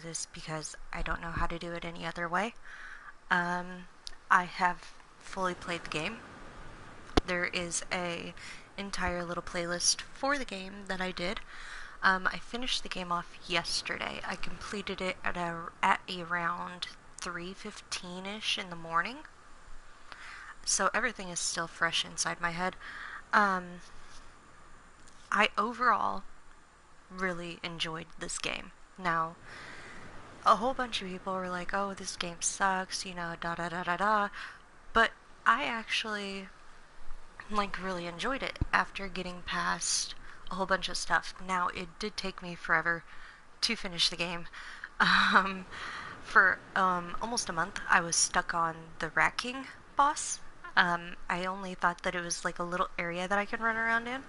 this because I don't know how to do it any other way. I have fully played the game. There is a entire little playlist for the game that I did. I finished the game off yesterday. I completed it at around 3:15ish in the morning. So everything is still fresh inside my head. I overall really enjoyed this game. Now, a whole bunch of people were like, oh, this game sucks, da da da da da. But I actually, really enjoyed it after getting past a whole bunch of stuff. Now, it did take me forever to finish the game. Um, for almost a month, I was stuck on the Rat King boss. I only thought that it was like a little area that I could run around in.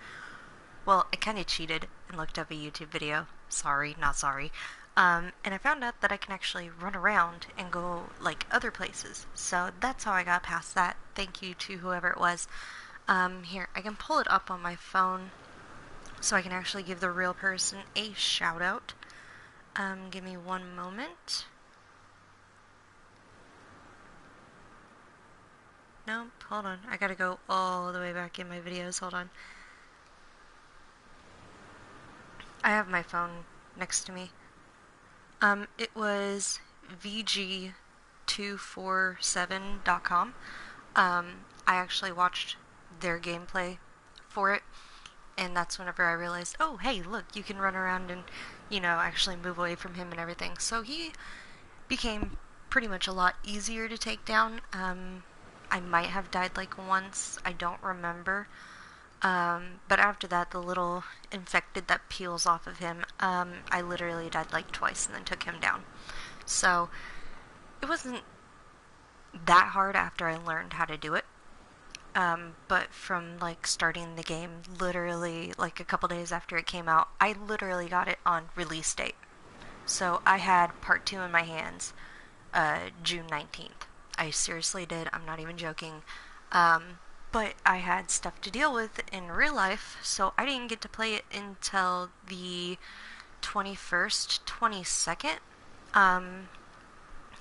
Well, I kind of cheated and looked up a YouTube video. Sorry, not sorry. And I found out that I can actually run around and go, other places. So that's how I got past that. Thank you to whoever it was. Here, I can pull it up on my phone so I can actually give the real person a shout out. Give me one moment. Nope, hold on. I gotta go all the way back in my videos. Hold on. I have my phone next to me. It was VG247.com. I actually watched their gameplay for it, and that's whenever I realized, oh, hey, look, you can run around and, actually move away from him and everything. So he became pretty much a lot easier to take down. I might have died once, I don't remember. But after that, the little infected that peels off of him, I literally died twice and then took him down. So, it wasn't that hard after I learned how to do it. But from starting the game, literally a couple days after it came out, I literally got it on release date. So I had part 2 in my hands, June 19th. I seriously did, I'm not even joking. But I had stuff to deal with in real life, so I didn't get to play it until the 21st, 22nd. I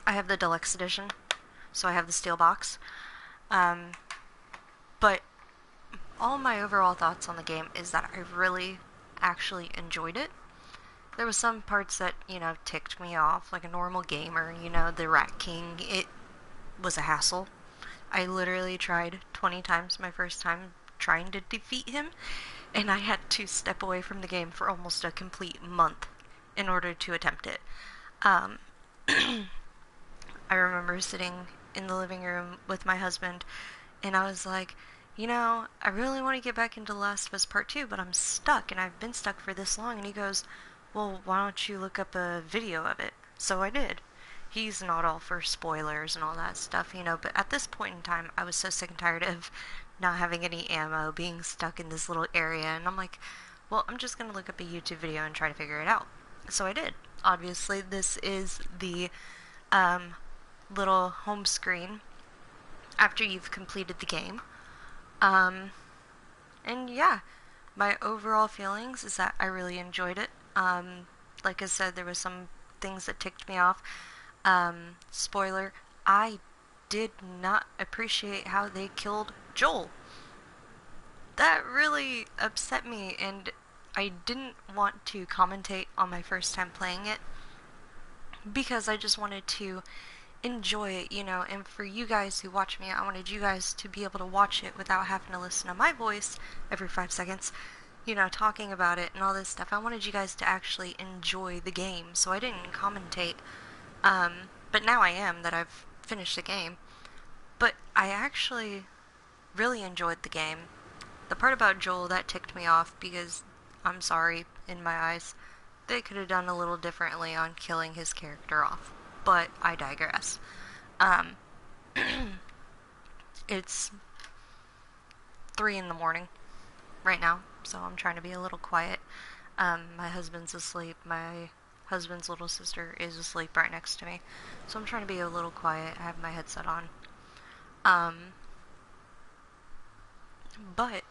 have the deluxe edition, so I have the steel box. But all my overall thoughts on the game is that I really actually enjoyed it. There was some parts that, ticked me off, like a normal gamer, the Rat King. It was a hassle. I literally tried 20 times my first time trying to defeat him, and I had to step away from the game for almost a complete month in order to attempt it. I remember sitting in the living room with my husband, and I was like, I really want to get back into Last of Us Part 2, but I'm stuck, and I've been stuck for this long. And he goes, well, why don't you look up a video of it? So I did. He's not all for spoilers and all that stuff, but at this point in time, I was so sick and tired of not having any ammo, being stuck in this little area, and I'm like, well, I'm just gonna look up a YouTube video and try to figure it out. So I did. Obviously, this is the little home screen after you've completed the game. And yeah, my overall feelings is that I really enjoyed it. Like I said, there was some things that ticked me off. Spoiler, I did not appreciate how they killed Joel. That really upset me, and I didn't want to commentate on my first time playing it because I just wanted to enjoy it, and for you guys who watch me, I wanted you guys to be able to watch it without having to listen to my voice every 5 seconds, talking about it and all this stuff. I wanted you guys to actually enjoy the game, so I didn't commentate. But now I am, that I've finished the game. But I actually really enjoyed the game. The part about Joel, that ticked me off because, I'm sorry, in my eyes, they could have done a little differently on killing his character off. But I digress. It's 3 in the morning right now, so I'm trying to be a little quiet. My husband's asleep. My husband's little sister is asleep right next to me, so I'm trying to be a little quiet. I have my headset on. But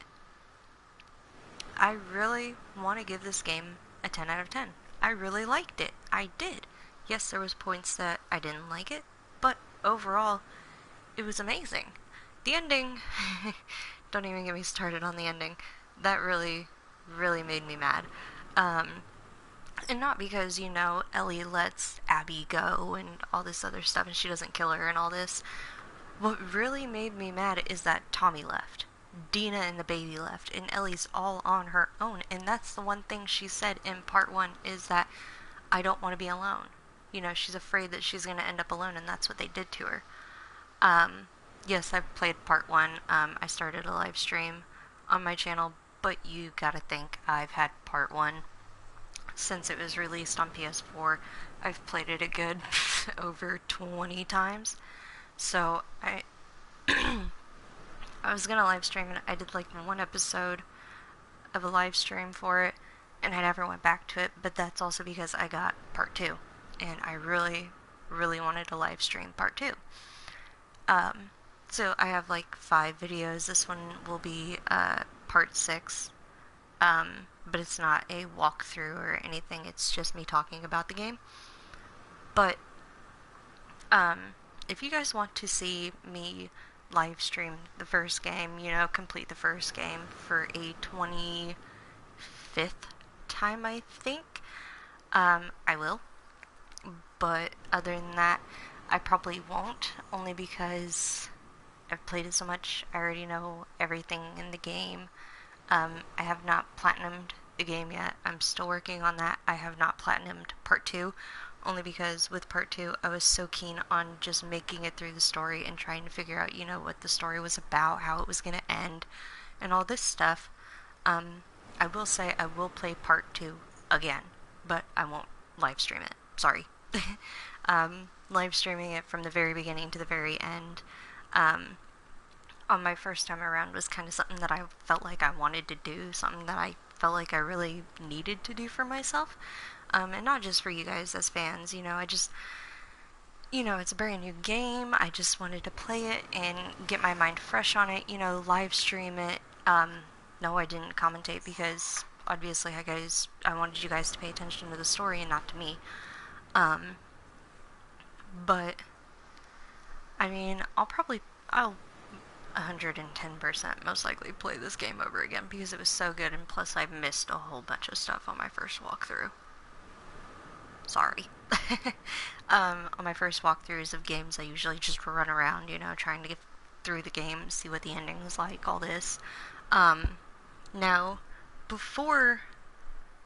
I really want to give this game a 10 out of 10. I really liked it. I did. Yes, there was points that I didn't like it, but overall, it was amazing. The ending, don't even get me started on the ending. That really, really made me mad. Um, and not because, Ellie lets Abby go and all this other stuff and she doesn't kill her and all this. What really made me mad is that Tommy left. Dina and the baby left, and Ellie's all on her own. And that's the one thing she said in part one is that I don't want to be alone. She's afraid that she's going to end up alone, and that's what they did to her. Um, yes, I've played part one. I started a live stream on my channel, but you gotta think I've had part one since it was released on PS4. I've played it a good over 20 times. So I was gonna live stream and I did like one episode of a live stream for it and I never went back to it, but that's also because I got part two and I really, really wanted to live stream part two. So I have like 5 videos. This one will be part 6, but it's not a walkthrough or anything. It's just me talking about the game. But if you guys want to see me live stream the first game, complete the first game for a 25th time, I think, I will. But other than that, I probably won't, only because I've played it so much. I already know everything in the game. I have not platinumed the game yet. I'm still working on that. I have not platinumed part 2, only because with part 2 I was so keen on just making it through the story and trying to figure out, what the story was about, how it was going to end, and all this stuff. I will say I will play part 2 again, but I won't live stream it. Sorry. Live streaming it from the very beginning to the very end on my first time around was kind of something that I felt like I wanted to do, something that I felt like I really needed to do for myself, and not just for you guys as fans. I just, it's a brand new game. I just wanted to play it and get my mind fresh on it, live stream it. No, I didn't commentate because obviously I wanted you guys to pay attention to the story and not to me. But I mean, I'll 110% most likely play this game over again because it was so good, and plus I missed a whole bunch of stuff on my first walkthrough. Sorry. On my first walkthroughs of games, I usually just run around, trying to get through the game, see what the ending's like, all this. Now, before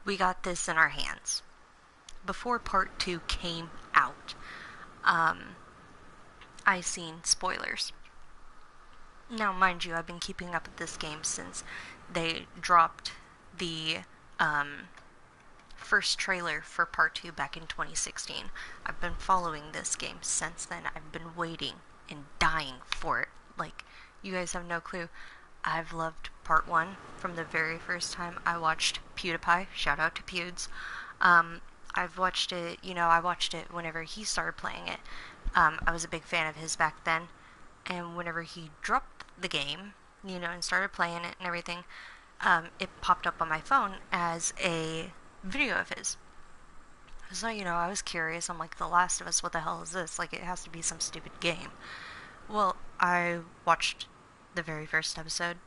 we got this in our hands, before part 2 came out, I seen spoilers. Now, mind you, I've been keeping up with this game since they dropped the first trailer for part 2 back in 2016. I've been following this game since then. I've been waiting and dying for it. Like, you guys have no clue. I've loved part 1 from the very first time I watched PewDiePie. Shout out to Pewds. I've watched it, I watched it whenever he started playing it. I was a big fan of his back then. And whenever he dropped the game, and started playing it and everything, it popped up on my phone as a video of his. So, I was curious. I'm like, The Last of Us, what the hell is this? Like, it has to be some stupid game. Well, I watched the very first episode,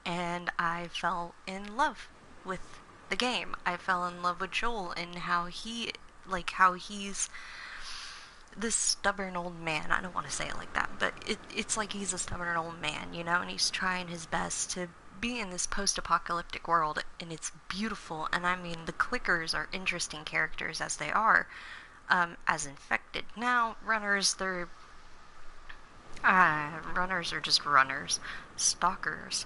and I fell in love with the game. I fell in love with Joel and how he's this stubborn old man. I don't want to say it like that, but it's like he's a stubborn old man, and he's trying his best to be in this post-apocalyptic world, and it's beautiful. And I mean, the clickers are interesting characters as they are, as infected. Now, runners are just runners. Stalkers,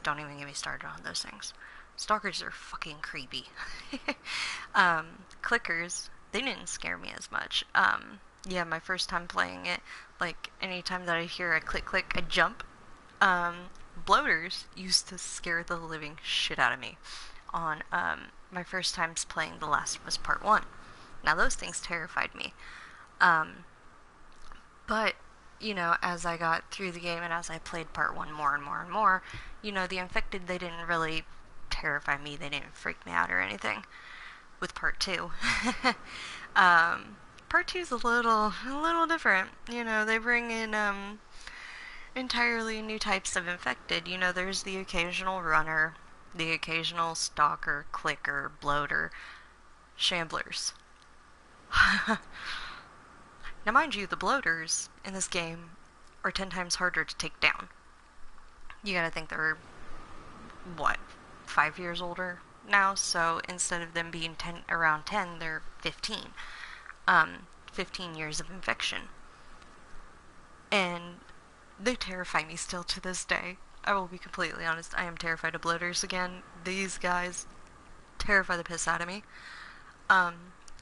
don't even get me started on those things. Stalkers are fucking creepy. Clickers, they didn't scare me as much. Yeah, my first time playing it, like, anytime that I hear a click click, I jump. Bloaters used to scare the living shit out of me on my first times playing The Last of Us Part 1. Now, those things terrified me. But, as I got through the game and as I played Part 1 more and more and more, the infected, they didn't really terrify me. They didn't freak me out or anything. with part two. um, part two is a little different. You know, they bring in entirely new types of infected. You know, there's the occasional runner, the occasional stalker, clicker, bloater, shamblers. Now, mind you, the bloaters in this game are 10 times harder to take down. You gotta think they're, what, 5 years older now? So instead of them being around 10, they're 15. 15 years of infection. And they terrify me still to this day. I will be completely honest, I am terrified of bloaters again. These guys terrify the piss out of me.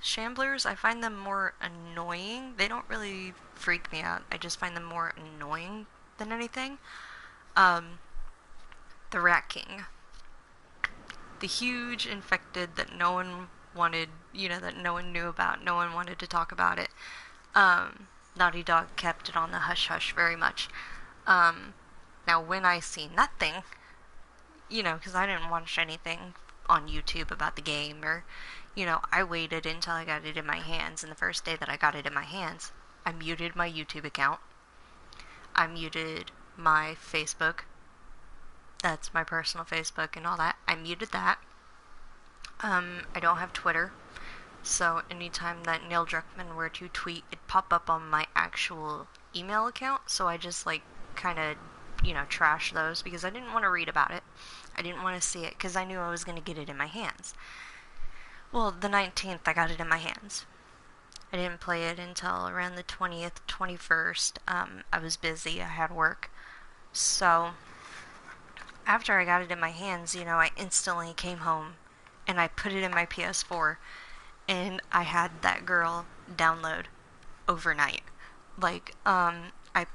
Shamblers, I find them more annoying. They don't really freak me out. I just find them more annoying than anything. The Rat King. The huge infected that no one wanted, that no one knew about. No one wanted to talk about it. Naughty Dog kept it on the hush-hush very much. Now, when I seen that thing, because I didn't watch anything on YouTube about the game, or, I waited until I got it in my hands, and the first day that I got it in my hands, I muted my YouTube account. I muted my Facebook. That's my personal Facebook and all that. I muted that. I don't have Twitter, so anytime that Neil Druckmann were to tweet, it'd pop up on my actual email account, so I just, kind of, trash those, because I didn't want to read about it. I didn't want to see it, because I knew I was going to get it in my hands. Well, the 19th, I got it in my hands. I didn't play it until around the 20th, 21st. I was busy, I had work. So, after I got it in my hands, I instantly came home, and I put it in my PS4, and I had that girl download overnight. I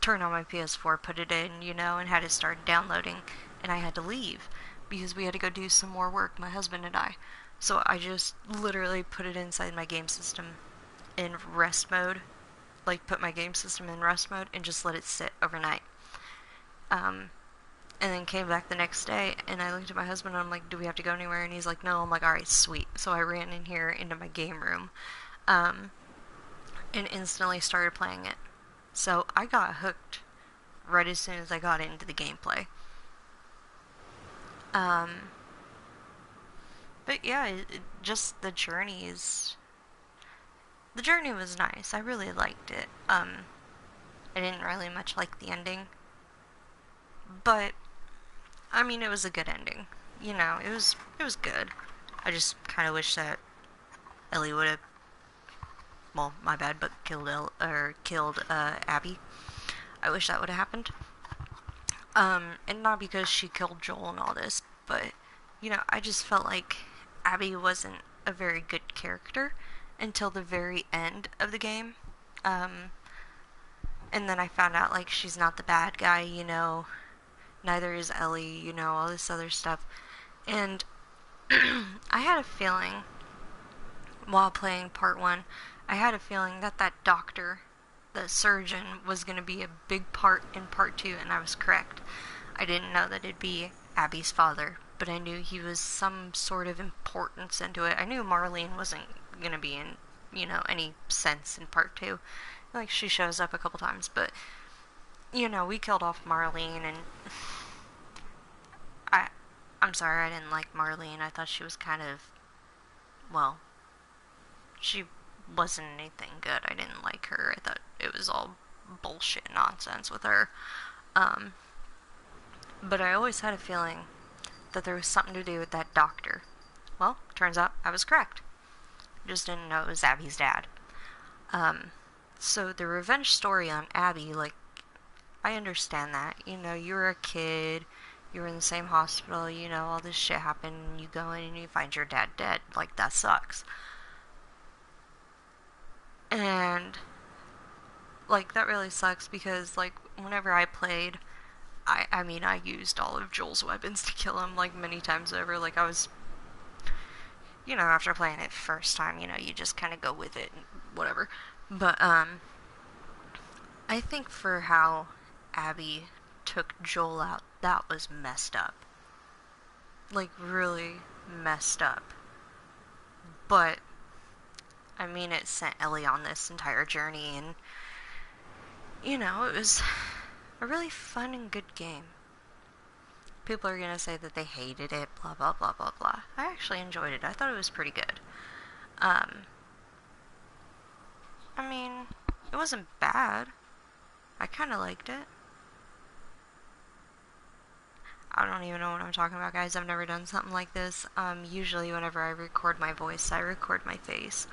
turned on my PS4, put it in, and had it start downloading, and I had to leave because we had to go do some more work, my husband and I. So I just literally put it inside my game system in rest mode, put my game system in rest mode and just let it sit overnight. And then came back the next day, and I looked at my husband, and I'm like, do we have to go anywhere? And he's like, no. I'm like, alright, sweet. So I ran in here into my game room, and instantly started playing it. So I got hooked right as soon as I got into the gameplay. But yeah, just the journey was nice. I really liked it. I didn't really much like the ending, but I mean, it was a good ending. It was good. I just kind of wish that Ellie would have, well, my bad, but killed Abby. I wish that would have happened. And not because she killed Joel and all this, but I just felt like Abby wasn't a very good character until the very end of the game. And then I found out she's not the bad guy. Neither is Ellie, all this other stuff. And I had a feeling, while playing part 1, I had a feeling that doctor, the surgeon, was going to be a big part in part 2, and I was correct. I didn't know that it'd be Abby's father, but I knew he was some sort of importance into it. I knew Marlene wasn't going to be in, any sense in part 2. She shows up a couple times, but we killed off Marlene, and I'm sorry, I didn't like Marlene. I thought she was kind of, well, she wasn't anything good. I didn't like her. I thought it was all bullshit nonsense with her. But I always had a feeling that there was something to do with that doctor. Well, turns out I was correct. Just didn't know it was Abby's dad. So the revenge story on Abby, I understand that. You were a kid, you were in the same hospital, all this shit happened, and you go in and you find your dad dead. That sucks. And, that really sucks because, whenever I played, I mean, I used all of Joel's weapons to kill him, many times over. I was, after playing it first time, you just kind of go with it and whatever. But, I think for how Abby took Joel out, that was messed up. Really messed up. But, I mean, it sent Ellie on this entire journey, and, it was a really fun and good game. People are gonna say that they hated it, blah, blah, blah, blah, blah. I actually enjoyed it. I thought it was pretty good. Um, I mean, it wasn't bad. I kind of liked it. I don't even know what I'm talking about, guys. I've never done something like this. Usually whenever I record my voice, I record my face.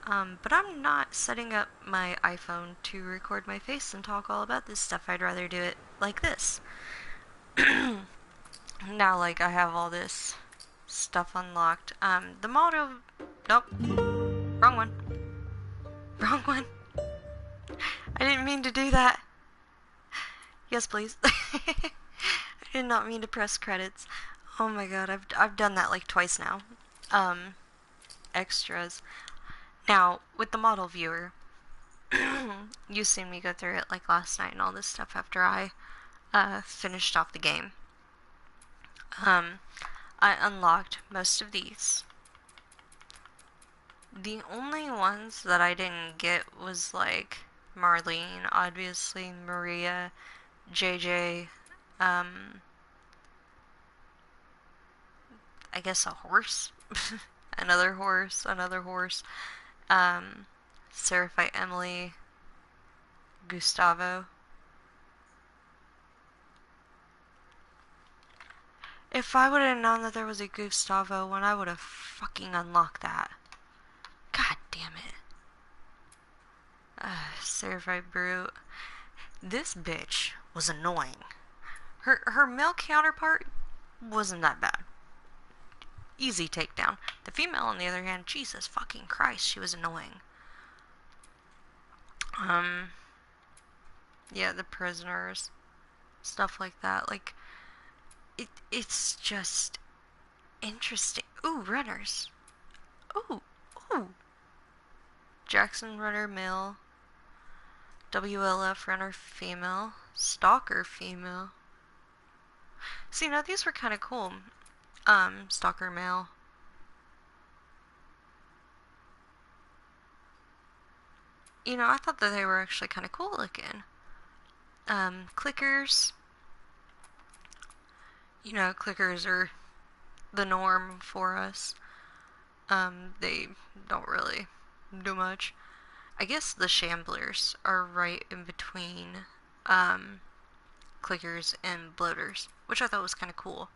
But I'm not setting up my iPhone to record my face and talk all about this stuff. I'd rather do it like this. Now, like, I have all this stuff unlocked. The motto... Nope. Wrong one. Wrong one. I didn't mean to do that. Yes, please. I did not mean to press credits. Oh my god, I've done that like twice now. Extras. Now, with the model viewer, you seen me go through it like last night and all this stuff after I finished off the game. I unlocked most of these. The only ones that I didn't get was like Marlene, obviously, Maria, JJ, I guess a horse. Another horse, Seraphite Emily, Gustavo. If I would have known that there was a Gustavo one, I would have fucking unlocked that. God damn it. Seraphite Brute. This bitch was annoying. Her male counterpart wasn't that bad. Easy takedown. The female, on the other hand, Jesus fucking Christ, she was annoying. Yeah, the prisoners. Stuff like that. Like, it's just interesting. Ooh, runners. Ooh. Jackson runner male. WLF runner female. Stalker female. See, now these were kind of cool. Stalker male. I thought that they were actually kind of cool looking. Clickers. Clickers are the norm for us. They don't really do much. I guess the shamblers are right in between, clickers and bloaters, which I thought was kind of cool.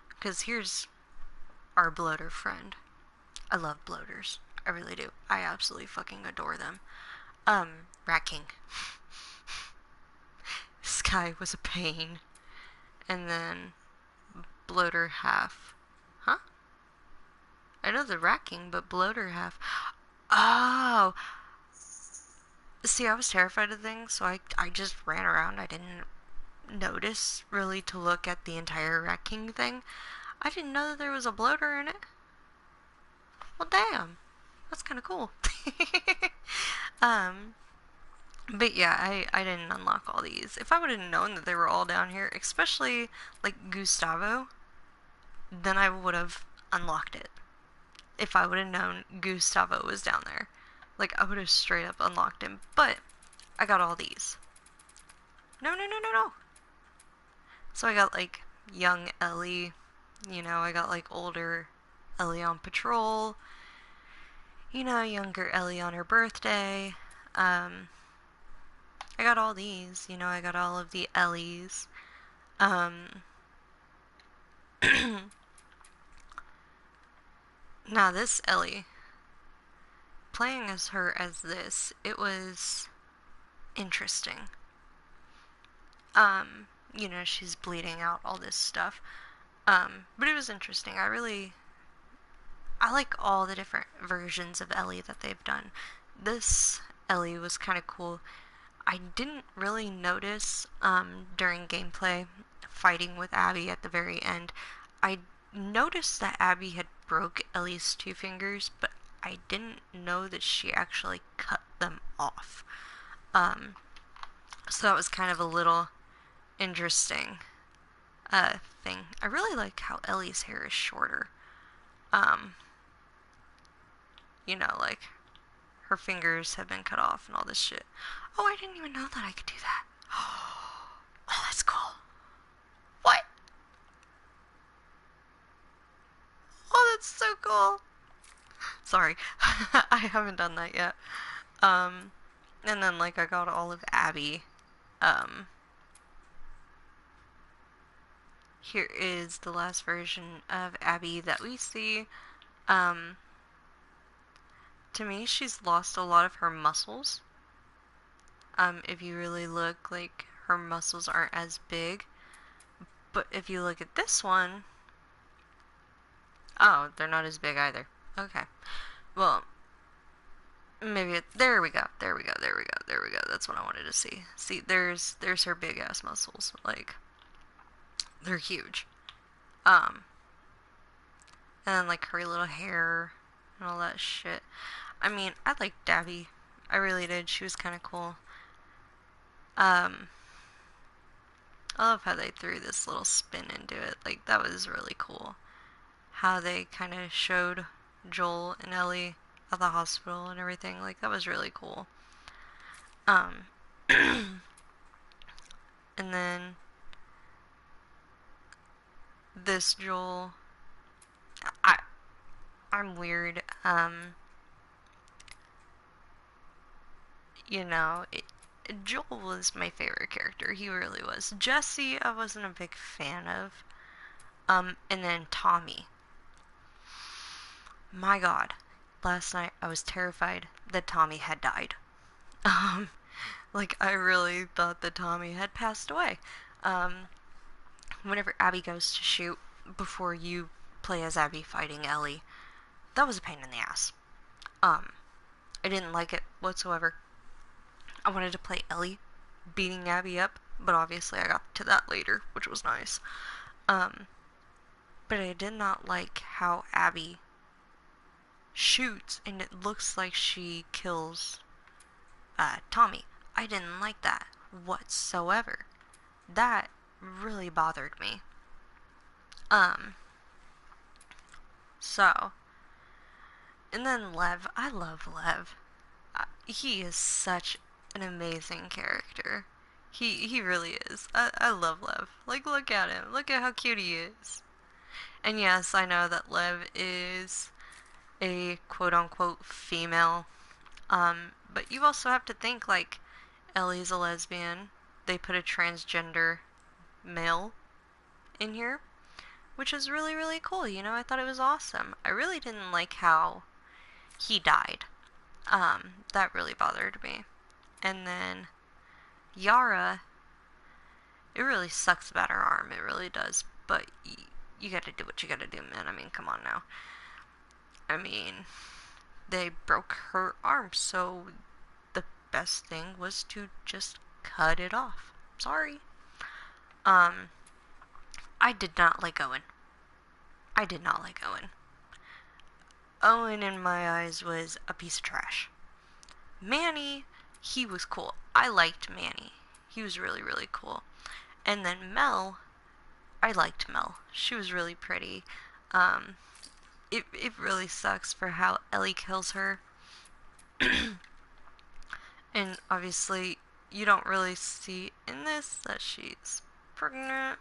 Because here's our bloater friend. I love bloaters. I really do. I absolutely fucking adore them. Rat King. This guy was a pain. And then bloater half. Huh? I know the Rat King, but bloater half. Oh! See, I was terrified of things, so I just ran around. I didn't notice, really, to look at the entire Rat King thing. I didn't know that there was a bloater in it. Well, damn. That's kind of cool. But yeah, I didn't unlock all these. If I would have known that they were all down here, especially, like, Gustavo, then I would have unlocked it. If I would have known Gustavo was down there. Like, I would have straight up unlocked him. But, I got all these. No. So I got, like, young Ellie. I got, like, older Ellie on patrol. Younger Ellie on her birthday. I got all these. I got all of the Ellies. Now this Ellie, playing as her as this, it was interesting. She's bleeding out all this stuff. But it was interesting. I like all the different versions of Ellie that they've done. This Ellie was kind of cool. I didn't really notice, during gameplay, fighting with Abby at the very end. I noticed that Abby had broke Ellie's 2 fingers, but I didn't know that she actually cut them off. So that was kind of a little interesting thing. I really like how Ellie's hair is shorter. like her fingers have been cut off and all this shit. Oh, I didn't even know that I could do that. Oh, that's cool. What? Oh, that's so cool. Sorry. I haven't done that yet. And then, like, I got all of Abby. Here is the last version of Abby that we see. Um, to me, she's lost a lot of her muscles. If you really look, like, her muscles aren't as big. But if you look at this one, oh, they're not as big either. Okay. Well, maybe there we go. There we go. There we go. There we go. That's what I wanted to see. See, there's her big ass muscles. Like, they're huge. Um, and then like her little hair and all that shit. I mean, I liked Abby. I really did. She was kind of cool. I love how they threw this little spin into it. Like, that was really cool. How they kind of showed Joel and Ellie at the hospital and everything. Like, that was really cool. And then this Joel, I'm weird. You know, Joel was my favorite character. He really was. Jesse, I wasn't a big fan of. And then Tommy. My God, last night I was terrified that Tommy had died. Um, like, I really thought that Tommy had passed away. Whenever Abby goes to shoot before you play as Abby fighting Ellie, that was a pain in the ass. I didn't like it whatsoever. I wanted to play Ellie beating Abby up, but obviously I got to that later, which was nice. But I did not like how Abby shoots and it looks like she kills Tommy. I didn't like that whatsoever. That really bothered me. So, and then Lev. I love Lev. He is such an amazing character. He really is. I love Lev. Like, look at him. Look at how cute he is. And yes, I know that Lev is a quote-unquote female. But you also have to think, like, Ellie's a lesbian. They put a transgender male in here, which is really, really cool. You know, I thought it was awesome. I really didn't like how he died. That really bothered me. And then Yara, it really sucks about her arm. It really does. But you gotta do what you gotta do, man. I mean, come on now. I mean, they broke her arm, so the best thing was to just cut it off. Sorry. I did not like Owen. I did not like Owen. Owen, in my eyes, was a piece of trash. Manny, he was cool. I liked Manny. He was really, really cool. And then Mel, I liked Mel. She was really pretty. It really sucks for how Ellie kills her. And obviously, you don't really see in this that she's pregnant.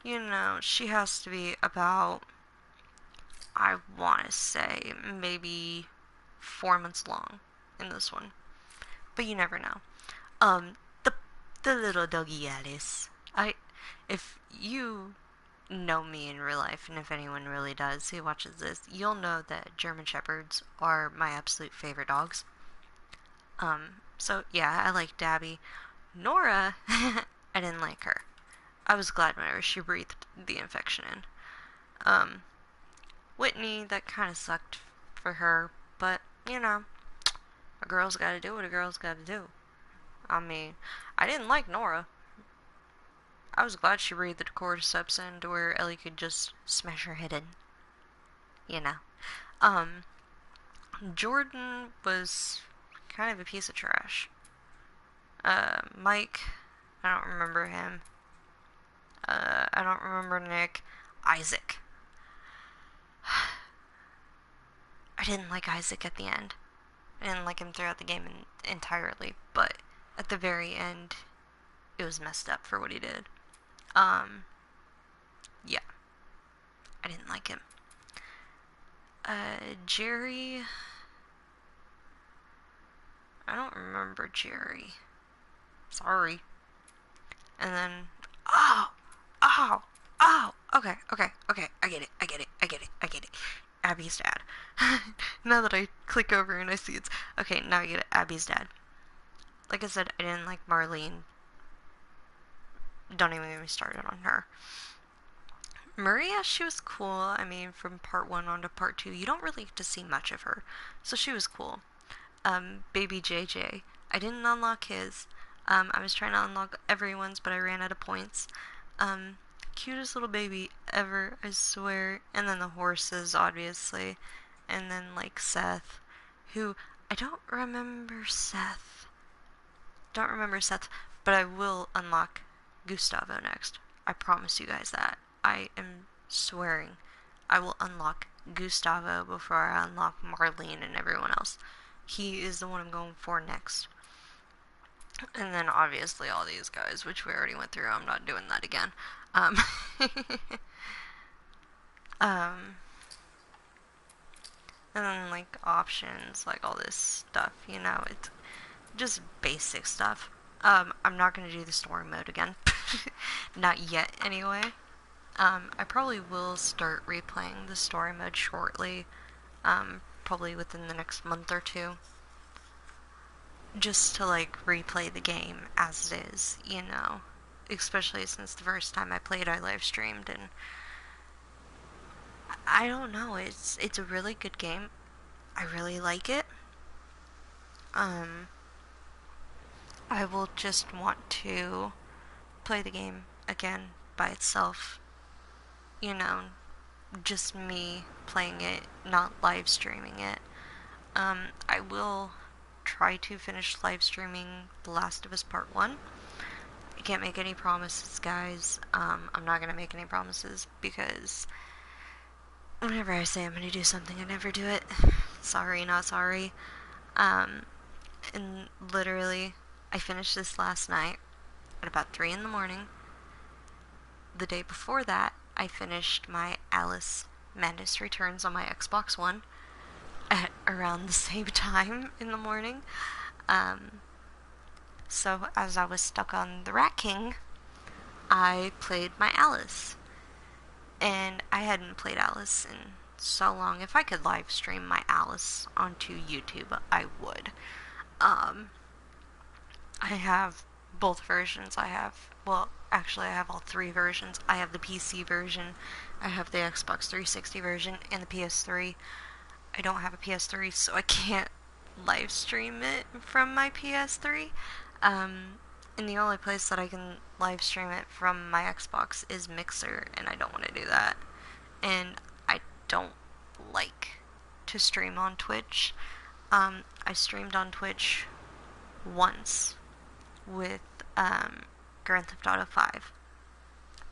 You know, she has to be about, I want to say, maybe 4 months long in this one. But you never know. The little doggy Alice. If you know me in real life, and if anyone really does who watches this, you'll know that German Shepherds are my absolute favorite dogs. So yeah, I like Abby. Nora, I didn't like her. I was glad whenever she breathed the infection in. Whitney, that kind of sucked for her, but, you know, a girl's gotta do what a girl's gotta do. I mean, I didn't like Nora. I was glad she breathed the cordyceps in to where Ellie could just smash her head in. You know. Jordan was kind of a piece of trash. Mike, I don't remember him. I don't remember Nick. Isaac. I didn't like Isaac at the end. I didn't like him throughout the game entirely, but at the very end, it was messed up for what he did. Um, yeah, I didn't like him. Jerry. I don't remember Jerry. Sorry. And then, oh, oh, oh. Okay. I get it. Abby's dad. Now that I click over and I see it's okay. Now I get it. Abby's dad. Like I said, I didn't like Marlene. Don't even get me started on her. Maria, she was cool. I mean, from part 1 on to part 2, you don't really get to see much of her. So she was cool. Baby JJ. I didn't unlock his. I was trying to unlock everyone's, but I ran out of points. Cutest little baby ever, I swear. And then the horses, obviously. And then, like, Seth, who, I don't remember Seth. But I will unlock Gustavo next. I promise you guys that. I am swearing I will unlock Gustavo before I unlock Marlene and everyone else. He is the one I'm going for next. And then obviously all these guys, which we already went through. I'm not doing that again. Um, and then like options, like all this stuff, you know, it's just basic stuff. I'm not gonna do the story mode again. Not yet, anyway. I probably will start replaying the story mode shortly. Probably within the next month or two. Just to, like, replay the game as it is, you know. Especially since the first time I played, I live streamed, and I don't know, it's a really good game. I really like it. I will just want to play the game again by itself. You know, just me playing it, not live streaming it. I will try to finish live streaming The Last of Us Part 1. I can't make any promises, guys. I'm not gonna make any promises because whenever I say I'm gonna do something, I never do it. Sorry, not sorry. And literally, I finished this last night at about 3 in the morning. The day before that, I finished my Alice Madness Returns on my Xbox One at around the same time in the morning. So as I was stuck on the Rat King, I played my Alice. And I hadn't played Alice in so long. If I could live stream my Alice onto YouTube, I would. I have both versions. Actually, I have all 3 versions. I have the PC version, I have the Xbox 360 version, and the PS3. I don't have a PS3, so I can't live stream it from my PS3. And the only place that I can live stream it from my Xbox is Mixer, and I don't want to do that. And I don't like to stream on Twitch. I streamed on Twitch once with Grand Theft Auto 5.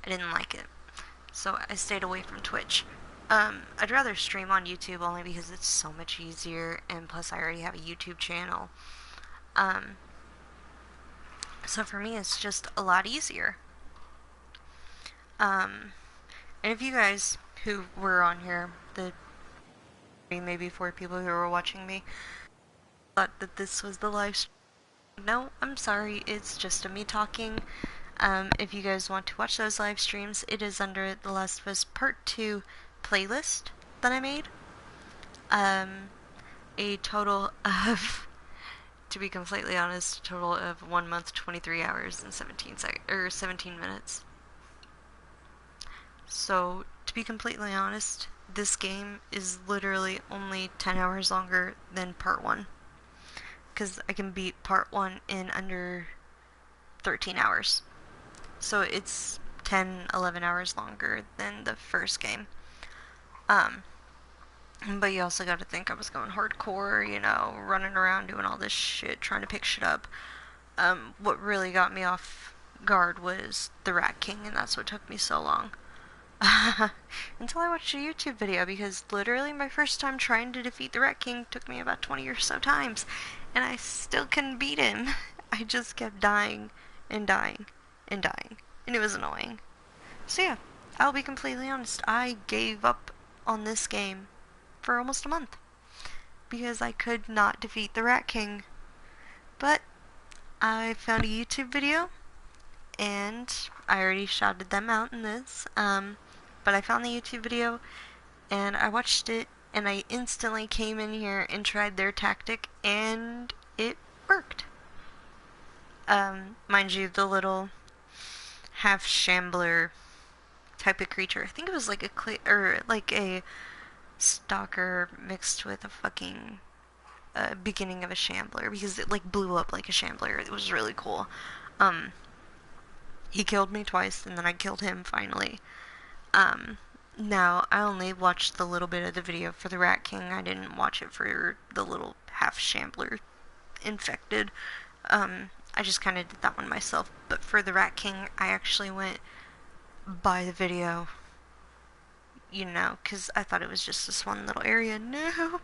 I didn't like it, so I stayed away from Twitch. I'd rather stream on YouTube only because it's so much easier, and plus I already have a YouTube channel. So for me, it's just a lot easier. And if you guys who were on here, the maybe 4 people who were watching me, thought that this was the live stream, no, I'm sorry, it's just a me talking. If you guys want to watch those live streams, it is under The Last of Us Part 2 playlist that I made. A total of, to be completely honest, a total of 1 month, 23 hours, and 17 minutes. So, to be completely honest, this game is literally only 10 hours longer than Part 1. Because I can beat Part 1 in under 13 hours. So it's 10, 11 hours longer than the first game. But you also gotta think I was going hardcore, you know, running around doing all this shit, trying to pick shit up. What really got me off guard was the Rat King, and that's what took me so long. Until I watched a YouTube video, because literally my first time trying to defeat the Rat King took me about 20 or so times, and I still couldn't beat him. I just kept dying and dying and dying, and it was annoying. So yeah, I'll be completely honest, I gave up on this game for almost a month because I could not defeat the Rat King. But I found a YouTube video, and I already shouted them out in this. But I found the YouTube video and I watched it, and I instantly came in here and tried their tactic, and it worked. Mind you, the little half shambler type of creature. I think it was like or like a stalker mixed with a fucking beginning of a shambler, because it like blew up like a shambler. It was really cool. Um, he killed me twice, and then I killed him finally. Um, Now I only watched the little bit of the video for the Rat King. I didn't watch it for the little half shambler infected. I just kind of did that one myself. But for the Rat King, I actually went by the video, because I thought it was just this one little area. No,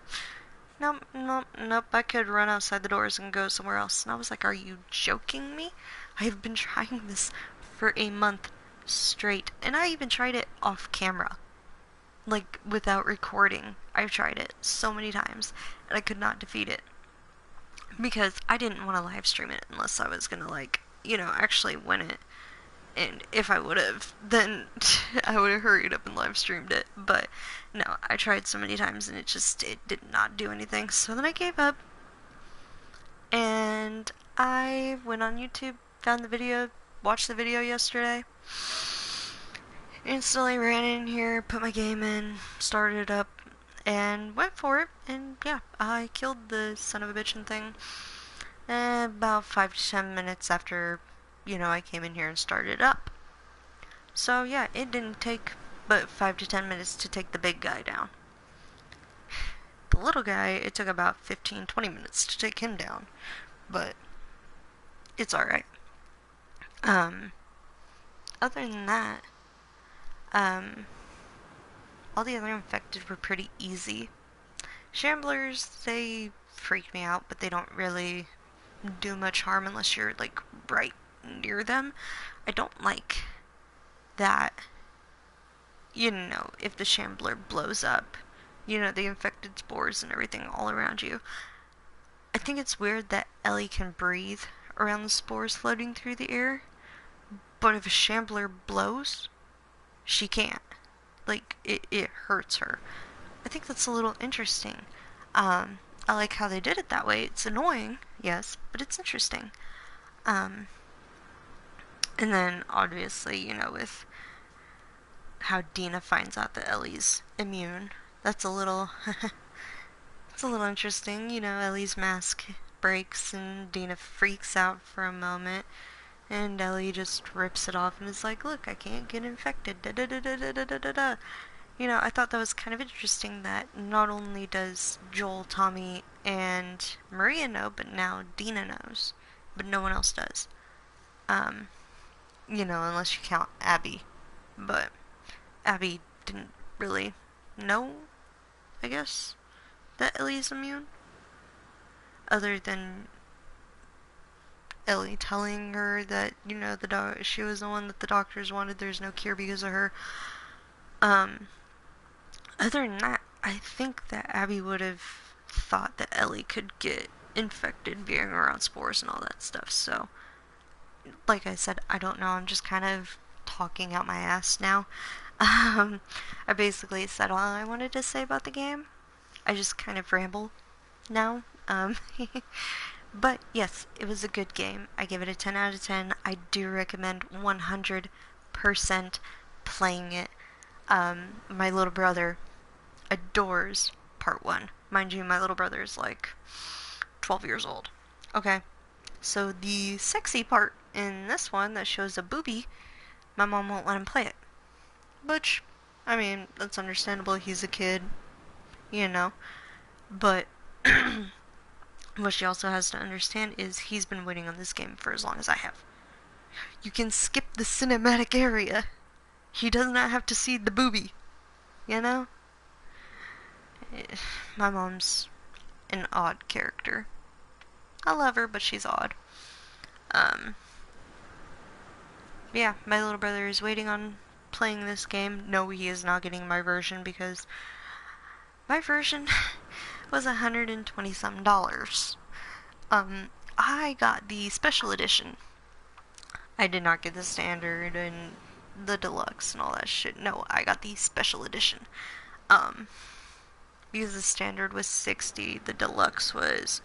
nope, nope, nope. I could run outside the doors and go somewhere else. And I was like, are you joking me? I have been trying this for a month straight. And I even tried it off camera. Like, without recording. I've tried it so many times. And I could not defeat it. Because I didn't want to live stream it unless I was gonna, like, actually win it. And if I would have, then I would have hurried up and live streamed it. But no, I tried so many times and it did not do anything. So then I gave up. And I went on YouTube, found the video, watched the video yesterday. Instantly ran in here, put my game in, started it up, and went for it. And yeah, I killed the son of a bitchin' thing about 5 to 10 minutes after I came in here and started up. So yeah, it didn't take but 5 to 10 minutes to take the big guy down. The little guy, it took about 15-20 minutes to take him down. But it's alright. Other than that, all the other infected were pretty easy. Shamblers, they freak me out, but they don't really do much harm unless you're, like, right near them. I don't like that, if the shambler blows up, the infected spores and everything all around you. I think it's weird that Ellie can breathe around the spores floating through the air, but if a shambler blows, she can't. Like, it hurts her. I think that's a little interesting. I like how they did it that way. It's annoying, yes, but it's interesting. And then, obviously, with how Dina finds out that Ellie's immune, that's a little, it's a little interesting. Ellie's mask breaks and Dina freaks out for a moment, and Ellie just rips it off and is like, look, I can't get infected, da da da da da da da da. I thought that was kind of interesting that not only does Joel, Tommy, and Maria know, but now Dina knows, but no one else does. Unless you count Abby. But Abby didn't really know, I guess, that Ellie's immune. Other than Ellie telling her that, she was the one that the doctors wanted, there's no cure because of her. Other than that, I think that Abby would have thought that Ellie could get infected being around spores and all that stuff, so like I said, I don't know, I'm just kind of talking out my ass now. I basically said all I wanted to say about the game. I just kind of ramble now. But yes, it was a good game. I give it a 10 out of 10. I do recommend 100% playing it. My little brother adores part 1. Mind you, my little brother is like 12 years old. Okay, so the sexy part in this one that shows a boobie, my mom won't let him play it. Which, I mean, that's understandable. He's a kid, But what she also has to understand is he's been waiting on this game for as long as I have. You can skip the cinematic area. He does not have to see the booby, you know? My mom's an odd character. I love her, but she's odd. Um, yeah, my little brother is waiting on playing this game. No, he is not getting my version because my version was $120 some. I got the special edition. I did not get the standard and the deluxe and all that shit. No, I got the special edition. Um, because the standard was 60, the deluxe was,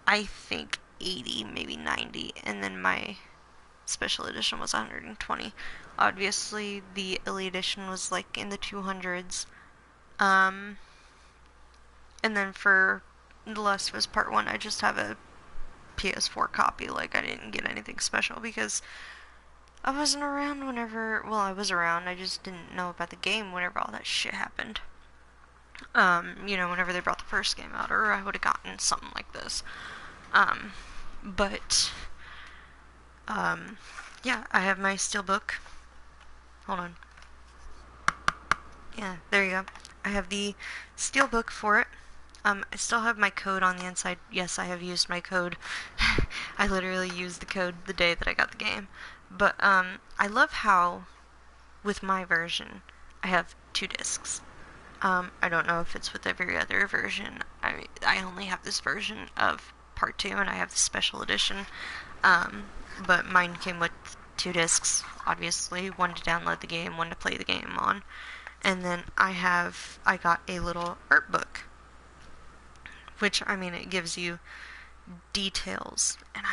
I think, 80, maybe 90, and then my special edition was 120. Obviously, the elite edition was like in the 200s. Um, and then for The Last of Us Part 1, I just have a PS4 copy. Like, I didn't get anything special because I wasn't around whenever. Well, I was around, I just didn't know about the game whenever all that shit happened. Whenever they brought the first game out, or I would have gotten something like this. But, yeah, I have my steelbook. Hold on. Yeah, there you go. I have the steelbook for it. I still have my code on the inside. Yes, I have used my code. I literally used the code the day that I got the game. But, I love how, with my version, I have 2 discs. I don't know if it's with every other version. I only have this version of Part 2, and I have the special edition. But mine came with 2 discs, obviously. One to download the game, one to play the game on. And then I got a little art book. Which, it gives you details. And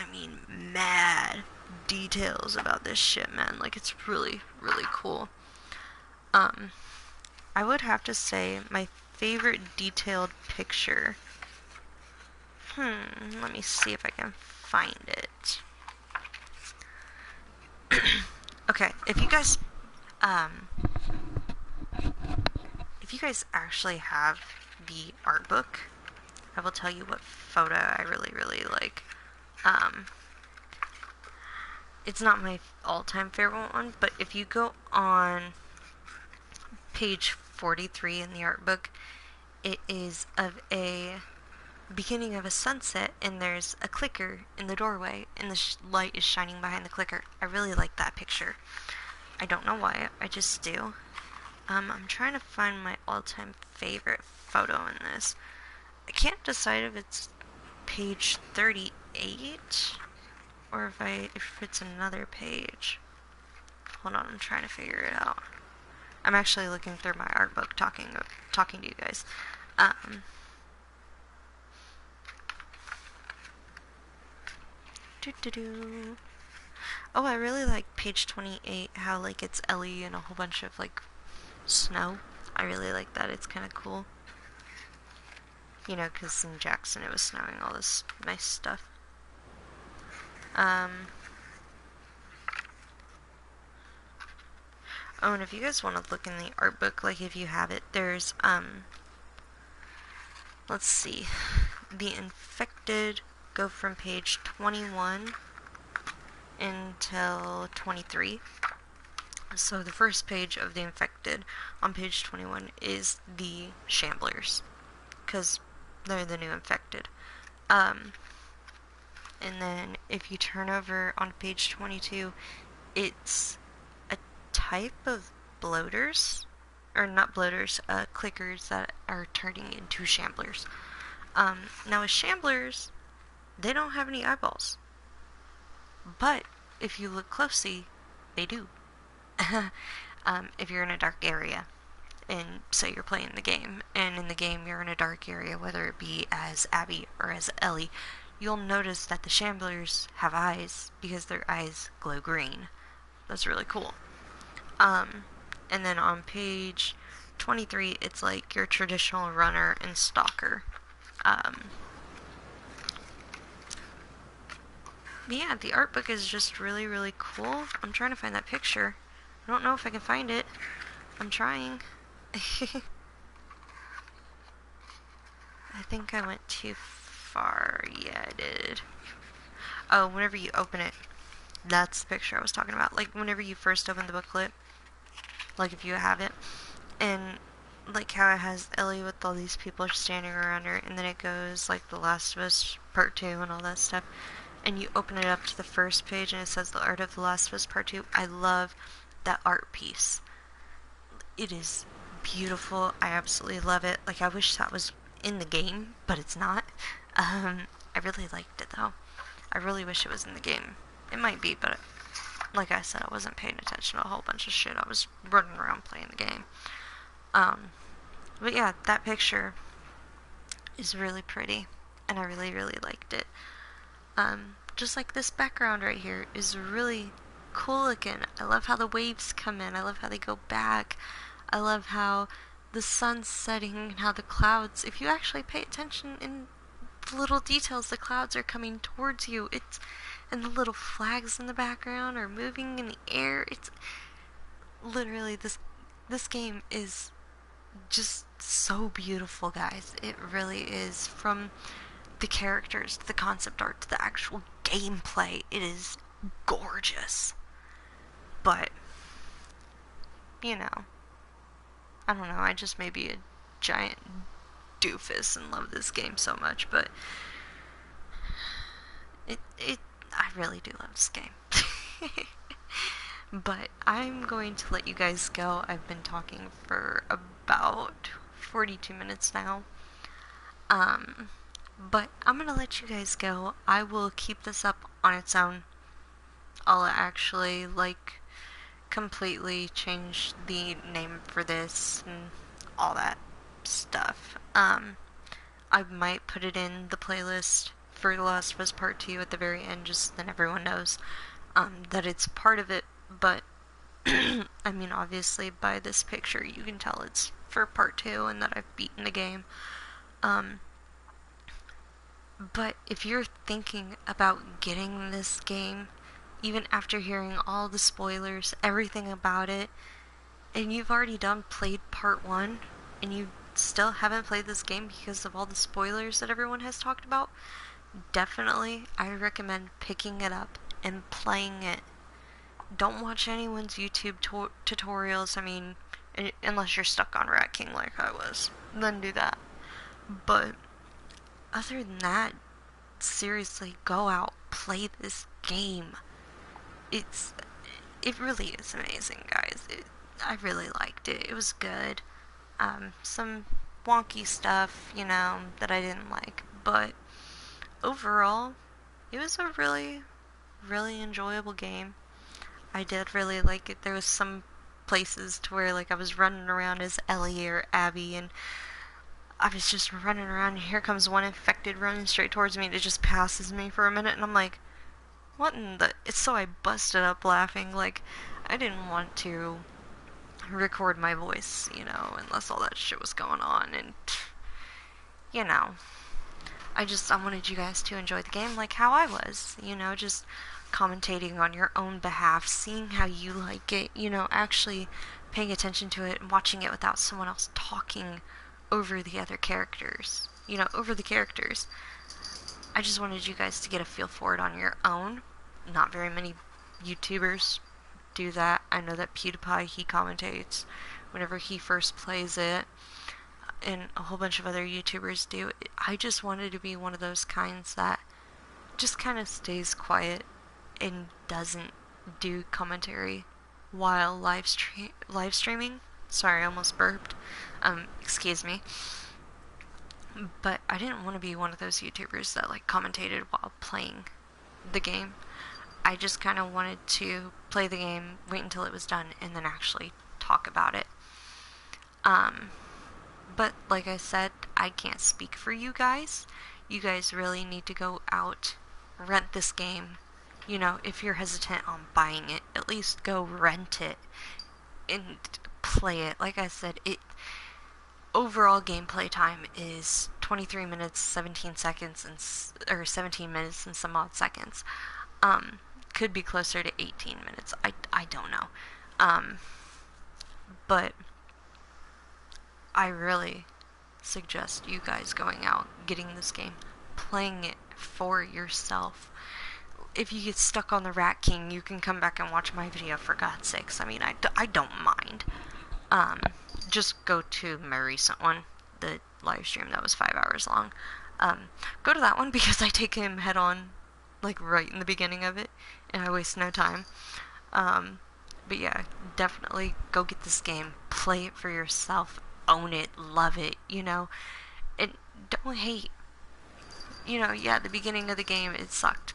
mad details about this shit, man. Like, it's really, really cool. I would have to say my favorite detailed picture. Let me see if I can find it. Okay, if you guys actually have the art book, I will tell you what photo I really, really like. It's not my all-time favorite one, but if you go on page 43 in the art book, it is of a beginning of a sunset, and there's a clicker in the doorway, and the light is shining behind the clicker. I really like that picture. I don't know why, I just do. I'm trying to find my all-time favorite photo in this. I can't decide if it's page 38 or if it's another page. Hold on, I'm trying to figure it out. I'm actually looking through my art book talking to you guys. Oh, I really like page 28, how, like, it's Ellie and a whole bunch of, like, snow. I really like that. It's kind of cool. You know, because in Jackson it was snowing, all this nice stuff. Oh, and if you guys want to look in the art book, like, if you have it, there's, let's see. The Infected go from page 21 until 23. So the first page of the Infected on page 21 is the Shamblers, because they're the new Infected. And then if you turn over on page 22, it's a type of bloaters, or not bloaters, clickers that are turning into Shamblers. Now with Shamblers, they don't have any eyeballs. But if you look closely, they do. If you're in a dark area, and say you're playing the game, and in the game you're in a dark area, whether it be as Abby or as Ellie, you'll notice that the Shamblers have eyes because their eyes glow green. That's really cool. And then on page 23, it's like your traditional runner and stalker. Yeah, the art book is just really, really cool. I'm trying to find that picture. I don't know if I can find it. I'm trying. I think I went too far. Yeah, I did. Oh, whenever you open it, that's the picture I was talking about. Like, whenever you first open the booklet, like if you have it. And like how it has Ellie with all these people standing around her, and then it goes like The Last of Us Part 2 and all that stuff. And you open it up to the first page and it says The Art of The Last of Us Part 2. I love that art piece. It is beautiful. I absolutely love it. Like, I wish that was in the game, but it's not. I really liked it though. I really wish it was in the game. It might be, but like I said, I wasn't paying attention to a whole bunch of shit. I was running around playing the game. But yeah, that picture is really pretty, and I really, really liked it. Just like this background right here is really cool looking. I love how the waves come in. I love how they go back. I love how the sun's setting and how the clouds, if you actually pay attention in the little details, the clouds are coming towards you. It's and the little flags in the background are moving in the air. It's literally this game is just so beautiful, guys. It really is. From the characters to the concept art to the actual gameplay, it is gorgeous. But you know, I don't know, I just may be a giant doofus and love this game so much, but it I really do love this game. But I'm going to let you guys go. I've been talking for about 42 minutes now. But I'm gonna let you guys go. I will keep this up on its own. I'll actually, like, completely change the name for this and all that stuff. I might put it in the playlist for The Last of Us Part 2 at the very end, just so then everyone knows that it's part of it, but I mean, obviously, by this picture, you can tell it's for Part 2 and that I've beaten the game. But if you're thinking about getting this game, even after hearing all the spoilers, everything about it, and you've already played Part 1, and you still haven't played this game because of all the spoilers that everyone has talked about, definitely, I recommend picking it up and playing it. Don't watch anyone's YouTube tutorials. I mean, unless you're stuck on Rat King like I was, then do that. But other than that, seriously, go out, play this game. It's it really is amazing, guys. I really liked it. It was good. Some wonky stuff, that I didn't like, but overall, it was a really, really enjoyable game. I did really like it. There was some places to where, like, I was running around as Ellie or Abby, and I was just running around, and here comes one infected running straight towards me, and it just passes me for a minute, and I'm like, what in the... It's so I busted up laughing. Like, I didn't want to record my voice, unless all that shit was going on, and, you know, I wanted you guys to enjoy the game like how I was, just commentating on your own behalf, seeing how you like it, actually paying attention to it and watching it without someone else talking over the other characters, over the characters. I just wanted you guys to get a feel for it on your own. Not very many YouTubers do that. I know that PewDiePie, he commentates whenever he first plays it, and a whole bunch of other YouTubers do. I just wanted to be one of those kinds that just kind of stays quiet and doesn't do commentary while live streaming. Sorry, I almost burped. Excuse me. But I didn't want to be one of those YouTubers that, like, commentated while playing the game. I just kind of wanted to play the game, wait until it was done, and then actually talk about it. But like I said, I can't speak for you guys. You guys really need to go out, rent this game. If you're hesitant on buying it, at least go rent it and play it. Like I said, overall gameplay time is 23 minutes 17 seconds or 17 minutes and some odd seconds. Could be closer to 18 minutes. I don't know. But I really suggest you guys going out, getting this game, playing it for yourself. if you get stuck on the Rat King, you can come back and watch my video, for God's sakes. I mean, I don't mind. Um, just go to my recent one, the live stream that was 5 hours long. Go to that one because I take him head on, like right in the beginning of it, and I waste no time. But yeah, definitely go get this game, play it for yourself, own it, love it, and don't hate. Yeah, the beginning of the game, it sucked.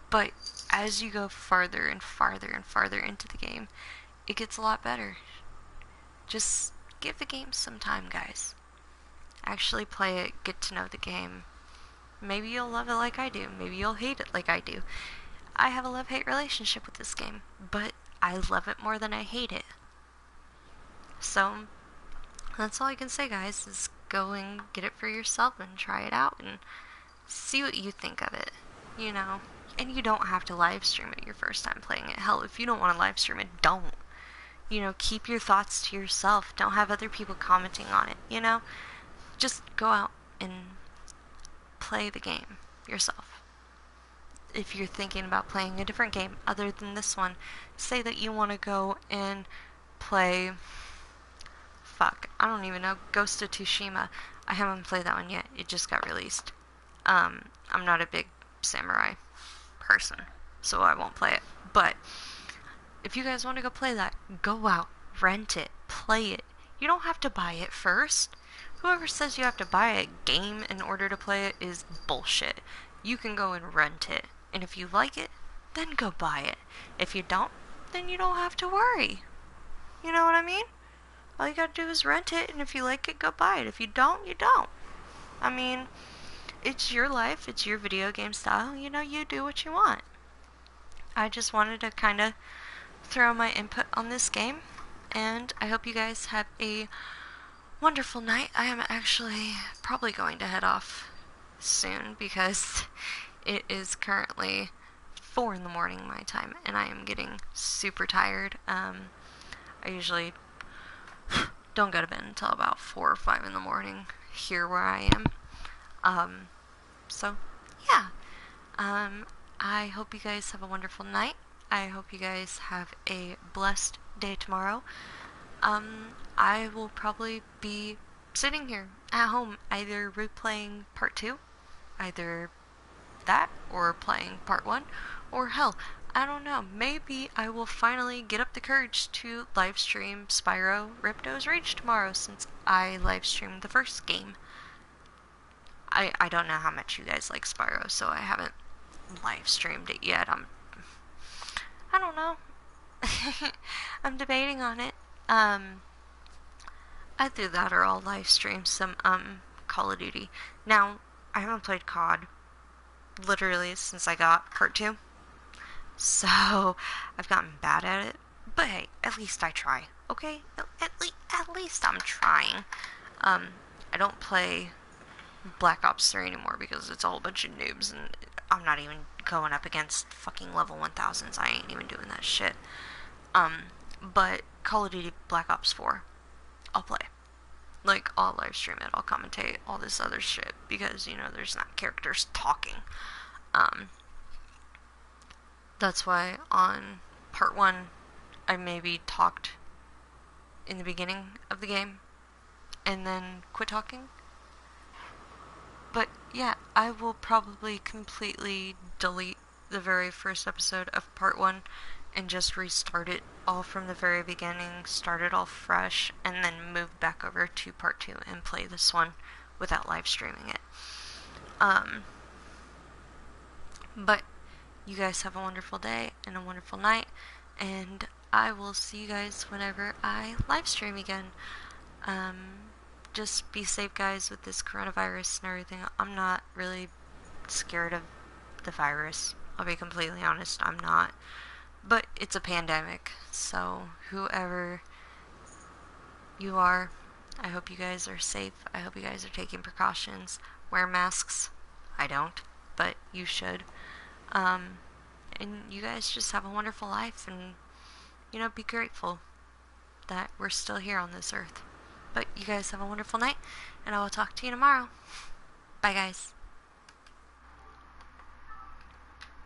But as you go farther and farther and farther into the game, it gets a lot better. Just give the game some time, guys. Actually play it, get to know the game. Maybe you'll love it like I do. Maybe you'll hate it like I do. I have a love-hate relationship with this game, but I love it more than I hate it. So, that's all I can say, guys, is go and get it for yourself and try it out and see what you think of it, And you don't have to live stream it your first time playing it. Hell, if you don't want to live stream it, don't. Keep your thoughts to yourself. Don't have other people commenting on it, Just go out and play the game yourself. If you're thinking about playing a different game other than this one, say that you want to go and play, I don't even know, Ghost of Tsushima. I haven't played that one yet. It just got released. I'm not a big samurai person, so I won't play it. But if you guys want to go play that, go out, rent it, play it. You don't have to buy it first. Whoever says you have to buy a game in order to play it is bullshit. You can go and rent it. And if you like it, then go buy it. If you don't, then you don't have to worry. You know what I mean? All you gotta do is rent it, and if you like it, go buy it. If you don't, you don't. I mean, it's your life, it's your video game style, you do what you want. I just wanted to kind of throw my input on this game, and I hope you guys have a wonderful night. I am actually probably going to head off soon because it is currently 4 in the morning my time, and I am getting super tired. I usually don't go to bed until about 4 or 5 in the morning here where I am. So, yeah. I hope you guys have a wonderful night. I hope you guys have a blessed day tomorrow. I will probably be sitting here at home, either replaying part 2, either that, or playing part 1, or hell, I don't know, maybe I will finally get up the courage to live stream Spyro Ripto's Rage tomorrow, since I live streamed the first game. I don't know how much you guys like Spyro, so I haven't live streamed it yet. I don't know. I'm debating on it. Either that or I'll live stream some Call of Duty. Now, I haven't played COD literally since I got part 2. So, I've gotten bad at it. But hey, at least I try, okay? At least I'm trying. I don't play Black Ops 3 anymore because it's a whole bunch of noobs, and I'm not even going up against fucking level 1000s. I ain't even doing that shit. But Call of Duty Black Ops 4, I'll play. Like, I'll live stream it, I'll commentate, all this other shit, because, there's not characters talking. That's why on part 1, I maybe talked in the beginning of the game, and then quit talking. But yeah, I will probably completely delete the very first episode of part 1 and just restart it all from the very beginning, start it all fresh, and then move back over to part 2 and play this one without live streaming it. But you guys have a wonderful day and a wonderful night, and I will see you guys whenever I live stream again. Just be safe, guys, with this coronavirus and everything. I'm not really scared of the virus. I'll be completely honest, I'm not. But it's a pandemic, so whoever you are, I hope you guys are safe. I hope you guys are taking precautions. Wear masks. I don't, but you should. And you guys just have a wonderful life, and, be grateful that we're still here on this earth. But you guys have a wonderful night, and I will talk to you tomorrow. Bye, guys.